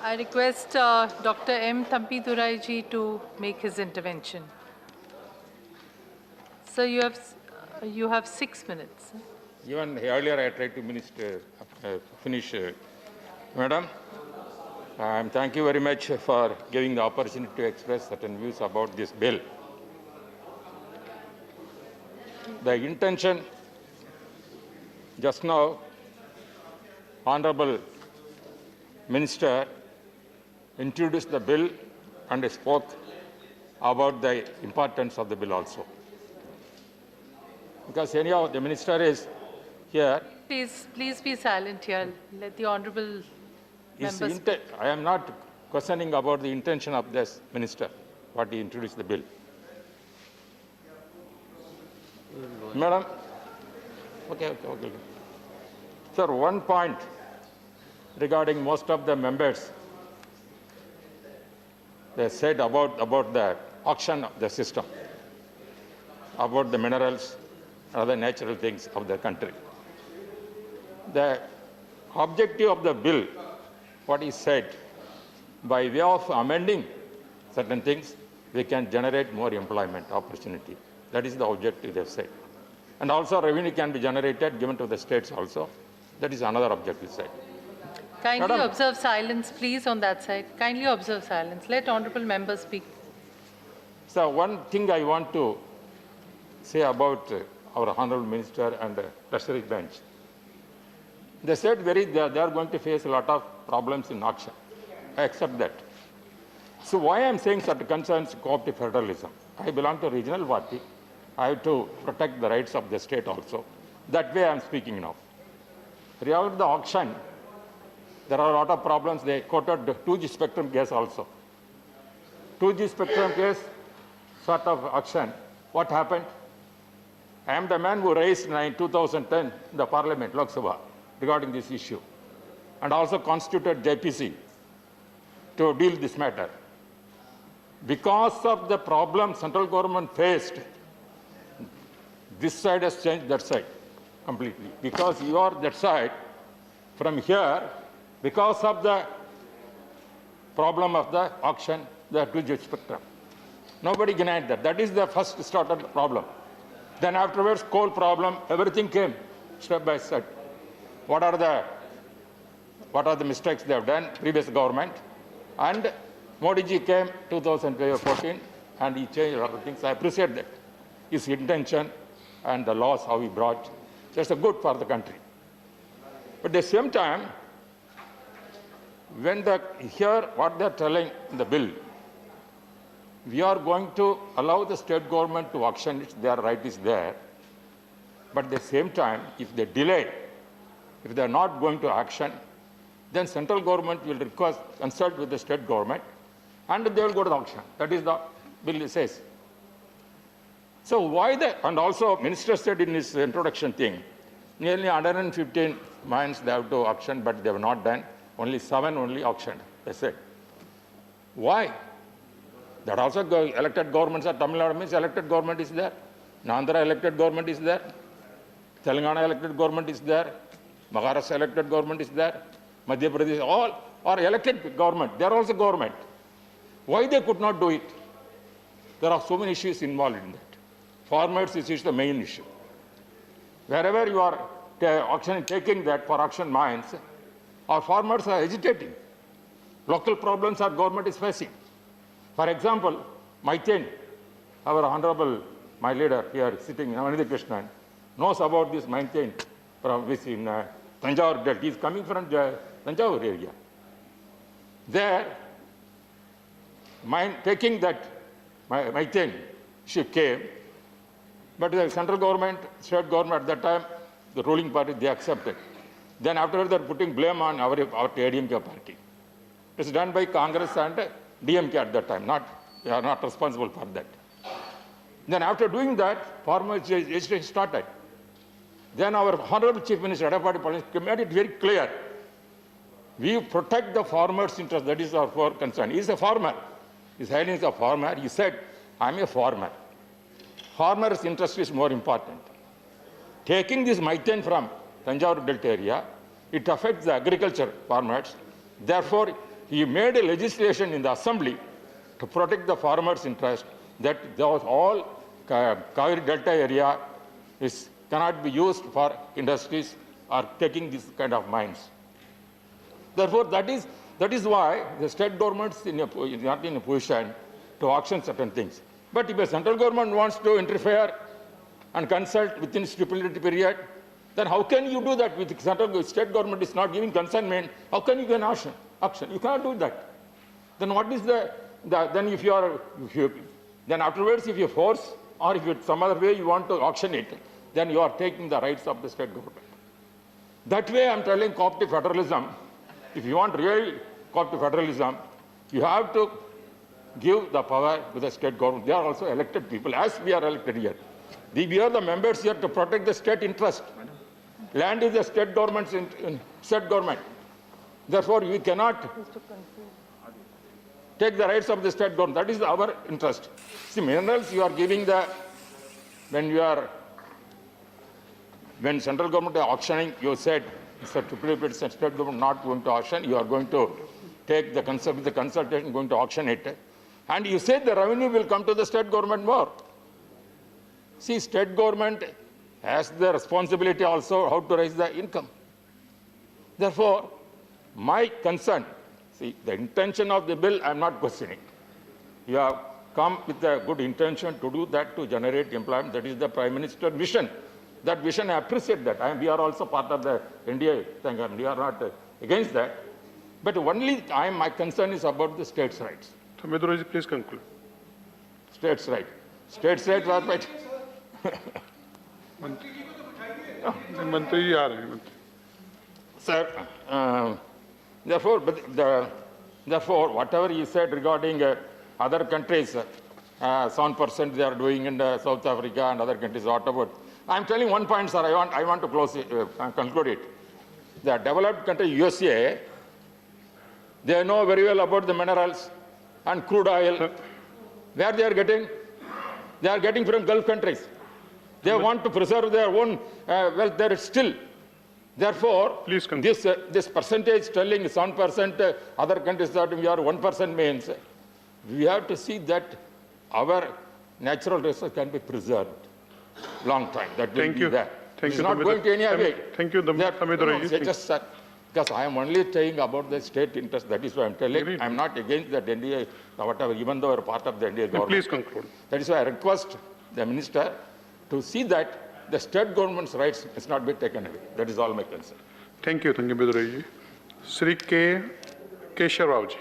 I request Dr. M. Thampi Durai ji to make his intervention. Sir, you have 6 minutes. Even earlier I tried to finish. Madam, thank you very much for giving the opportunity to express certain views about this bill. The intention just now, Honorable Minister introduced the bill and spoke about the importance of the bill also. Because anyhow, the Minister is here. Please be silent here. Let the Honorable members... I am not questioning about the intention of this Minister, what he introduced the bill. Madam, okay. Sir, one point regarding most of the members, they said about the auction of the system, about the minerals, other natural things of the country. The objective of the bill, what he said, by way of amending certain things, we can generate more employment opportunity. That is the objective they said. And also revenue can be generated, given to the states also. That is another objective said. Kindly observe silence, please, on that side. Kindly observe silence. Let honorable members speak. So one thing I want to say about our Honorable Minister and the Treasury bench. They said they are going to face a lot of problems in auction. I accept that. So why I am saying certain concerns cooperative federalism? I belong to a regional party. I have to protect the rights of the state also. That way I am speaking now. Regarding the auction, there are a lot of problems. They quoted the 2G spectrum case also. 2G spectrum case, sort of auction. What happened? I am the man who raised in 2010 in the Parliament, Lok Sabha, regarding this issue, and also constituted JPC to deal this matter. Because of the problem central government faced, this side has changed that side completely. Because you are that side, from here, because of the problem of the auction, the 2G spectrum. Nobody denied that. That is the first started problem. Then afterwards, coal problem, everything came step by step. What are the mistakes they have done, previous government? And Modi ji came 2014 and he changed a lot of things. I appreciate that. His intention and the laws how he brought, just good for the country. But at the same time, when here what they are telling in the bill, we are going to allow the state government to auction it, their right is there. But at the same time, if they delay, if they are not going to auction, then central government will consult with the state government and they will go to the auction. That is the bill says. So why and also Minister said in his introduction thing, nearly 115 mines they have to auction, but they have not done. Only 7 auctioned, they said. Why? That also elected governments are Tamil Nadu means elected government is there. Andhra elected government is there. Telangana elected government is there. Maharashtra elected government is there. Madhya Pradesh, all are elected government. They are also government. Why they could not do it? There are so many issues involved in that. Farmers is the main issue. Wherever you are taking that for auction mines, our farmers are hesitating. Local problems our government is facing. For example, Maithen, our honorable, my leader here sitting, Anindya Krishnan, knows about this Maithen from which in Tanjore Delta. He is coming from Tanjore area. There, taking that Maithen, she came, but the central government, state government at that time, the ruling party, they accepted. Then afterwards, they are putting blame on our ADMK party. It's done by Congress and DMK at that time. We are not responsible for that. Then after doing that, farmers registration started. Then our Honorable Chief Minister, Edappadi Palaniaswamy, made it very clear. We protect the farmer's interest. That is our core concern. He is a farmer. His Highness is a farmer. He said, I am a farmer. Farmer's interest is more important. Taking this Maithen from Tanjore Delta area, it affects the agriculture farmers. Therefore, he made a legislation in the assembly to protect the farmers' interest that those all Kaveri Delta area cannot be used for industries or taking this kind of mines. Therefore, that is why the state government is not in a position to auction certain things. But if a central government wants to interfere and consult within stipulated period, then how can you do that with the state government is not giving consent? How can you get auction? You cannot do that. Then what is then afterwards if you force or if it's some other way you want to auction it, then you are taking the rights of the state government. That way I'm telling cooperative federalism, if you want real cooperative federalism, you have to give the power to the state government. They are also elected people, as we are elected here. We are the members here to protect the state interest. Land is the state government's state government. Therefore, we cannot take the rights of the state government. That is our interest. See, minerals you are giving when central government is auctioning, you said state government not going to auction, you are going to take the consultation, going to auction it. And you said the revenue will come to the state government more. See, state government has the responsibility also how to raise the income. Therefore, my concern, see, the intention of the bill, I am not questioning. You have come with a good intention to do that, to generate employment. That is the Prime Minister's vision. That vision, I appreciate that. We are also part of the NDA. We are not against that. But only my concern is about the states' rights. Medhora, please conclude. States' right. States' rights are right. मंत्री जी आ रहे हैं. Sir, therefore, whatever you said regarding other countries, 7% they are doing in South Africa and other countries, what about? I am telling one point, sir, I want to conclude it. The developed country, USA, they know very well about the minerals and crude oil. Where they are getting? They are getting from Gulf countries. They want to preserve their own wealth there still. Therefore, this percentage telling 7%, other countries that we are 1% means, we have to see that our natural resources can be preserved long time. That will be there. Thank you. It's not going to any way. Thank you, Just because I am only saying about the state interest. That is why I am telling. I am not against that NDA, whatever, even though we are part of the NDA government. Please conclude. That is why I request the minister to see that the state government's rights must not be taken away. That is all my concern. Thank you, Medhora ji. Shri K. Keshav Rao ji.